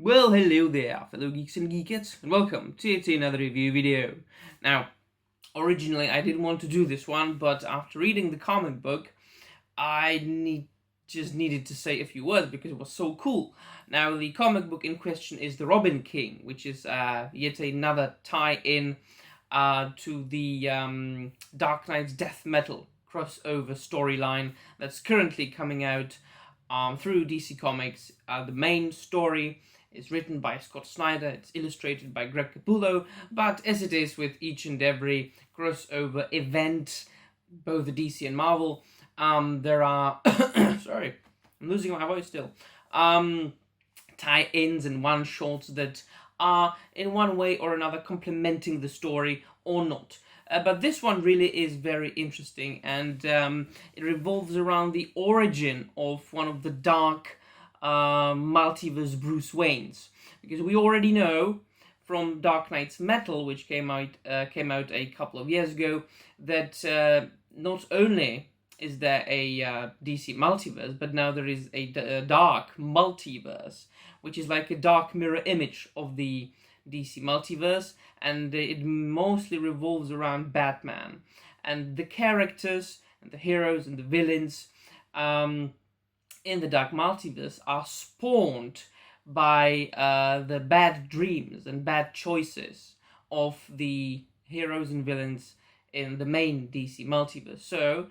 Well, hello there, fellow geeks and geekettes, and welcome to yet another review video. Now, originally I didn't want to do this one, but after reading the comic book, just needed to say a few words because it was so cool. Now, the comic book in question is The Robin King, which is yet another tie-in to the Dark Knight's Death Metal crossover storyline that's currently coming out through DC Comics. The main story is written by Scott Snyder, it's illustrated by Greg Capullo, but as it is with each and every crossover event, both the DC and Marvel, there are, sorry, I'm losing my voice still, tie-ins and one-shots that are in one way or another complementing the story or not. But this one really is very interesting, and it revolves around the origin of one of the dark multiverse Bruce Waynes, because we already know from Dark Knight's Metal, which came out a couple of years ago, that not only is there a DC multiverse, but now there is a dark multiverse, which is like a dark mirror image of the DC multiverse, and it mostly revolves around Batman and the characters and the heroes and the villains in the dark multiverse are spawned by the bad dreams and bad choices of the heroes and villains in the main DC multiverse. So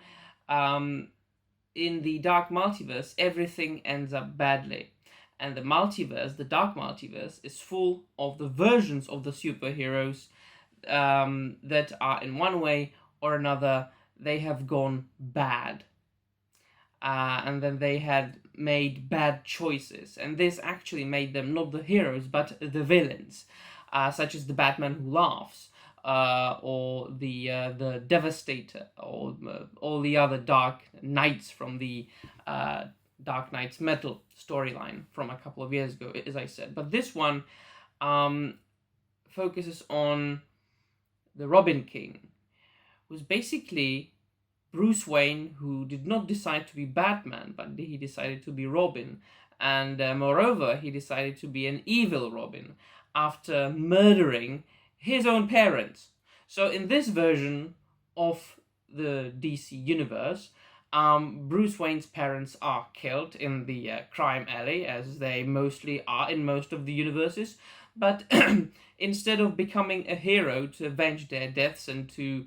in the dark multiverse, everything ends up badly. And the multiverse, the dark multiverse, is full of the versions of the superheroes that are in one way or another, they have gone bad. And then they had made bad choices. And this actually made them not the heroes, but the villains, such as the Batman Who Laughs, or the Devastator, or all the other Dark Knights from the Dark Knight's Metal storyline from a couple of years ago, as I said. But this one focuses on the Robin King, who's basically Bruce Wayne, who did not decide to be Batman, but he decided to be Robin. And moreover, he decided to be an evil Robin after murdering his own parents. So in this version of the DC universe, Bruce Wayne's parents are killed in the crime alley, as they mostly are in most of the universes. But instead of becoming a hero to avenge their deaths and to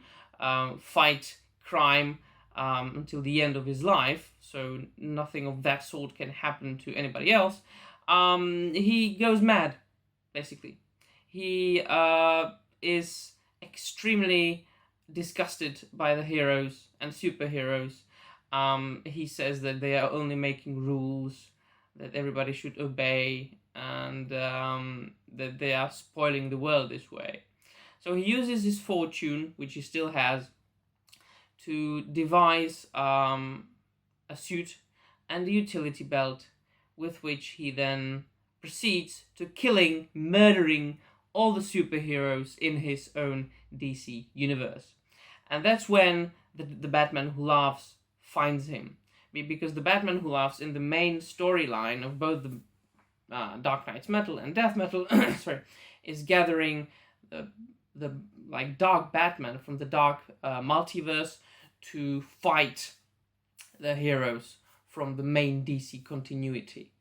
fight crime until the end of his life, so nothing of that sort can happen to anybody else, he goes mad, basically. He is extremely disgusted by the heroes and superheroes. He says that they are only making rules that everybody should obey, and that they are spoiling the world this way. So he uses his fortune, which he still has, to devise a suit and a utility belt, with which he then proceeds to murdering all the superheroes in his own DC universe. And that's when the Batman Who Laughs finds him, because the Batman Who Laughs in the main storyline of both the Dark Knight's Metal and Death Metal sorry, is gathering the like dark Batman from the dark multiverse to fight the heroes from the main DC continuity.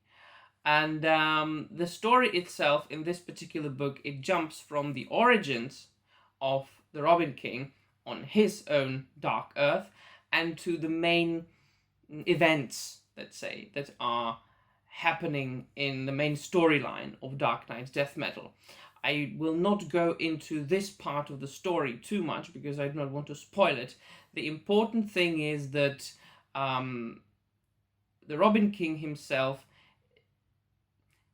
And the story itself in this particular book, it jumps from the origins of the Robin King on his own Dark Earth and to the main events, let's say, that are happening in the main storyline of Dark Knight's Death Metal. I will not go into this part of the story too much because I do not want to spoil it. The important thing is that the Robin King himself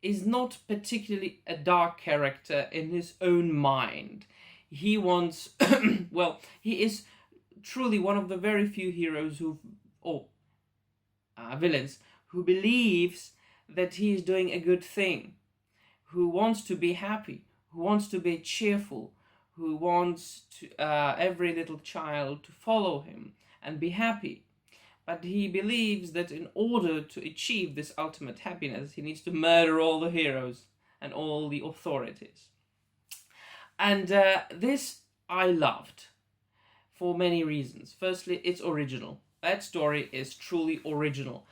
is not particularly a dark character in his own mind. He wants, well, he is truly one of the very few heroes villains who believes that he is doing a good thing, who wants to be happy, who wants to be cheerful, who wants to, every little child to follow him and be happy. But he believes that in order to achieve this ultimate happiness, he needs to murder all the heroes and all the authorities. And this I loved for many reasons. Firstly, it's original. That story is truly original.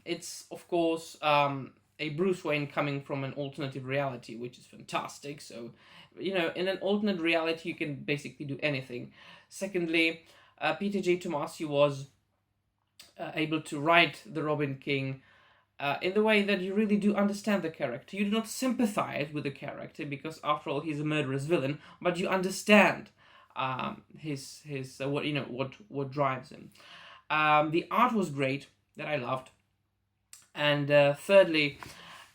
It's, of course, a Bruce Wayne coming from an alternative reality, which is fantastic. So, in an alternate reality, you can basically do anything. Secondly, Peter J. Tomasi was able to write the Robin King in the way that you really do understand the character. You do not sympathize with the character because, after all, he's a murderous villain, but you understand his what drives him. The art was great, that I loved, and thirdly,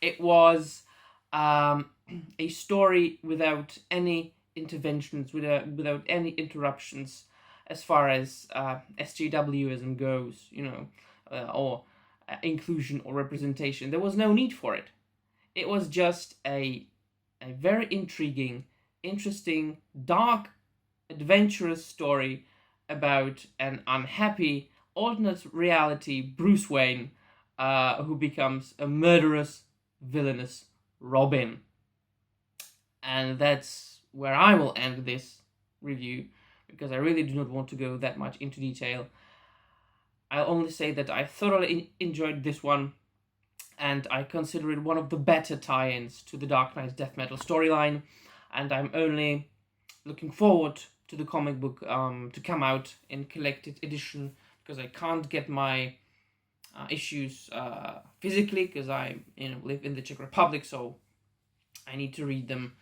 it was a story without any interventions, without any interruptions, as far as SJWism goes, or inclusion or representation. There was no need for it. It was just a very intriguing, interesting, dark, adventurous story about an unhappy alternate reality Bruce Wayne who becomes a murderous, villainous Robin. And that's where I will end this review, because I really do not want to go that much into detail. I'll only say that I thoroughly enjoyed this one, and I consider it one of the better tie-ins to the Dark Knight's Death Metal storyline, and I'm only looking forward to the comic book to come out in collected edition, because I can't get my issues physically, because I live in the Czech Republic, so I need to read them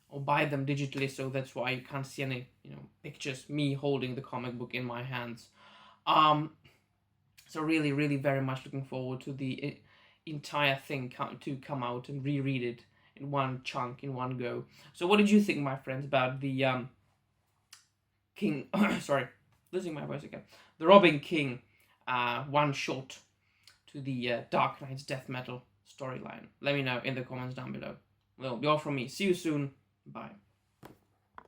or buy them digitally, so that's why you can't see any pictures, me holding the comic book in my hands. So really, really very much looking forward to the entire thing to come out and reread it in one chunk, in one go. So what did you think, my friends, about the King... sorry, losing my voice again. The Robin King one shot to the Dark Knight's Death Metal storyline? Let me know in the comments down below. That'll be all from me. See you soon. Bye.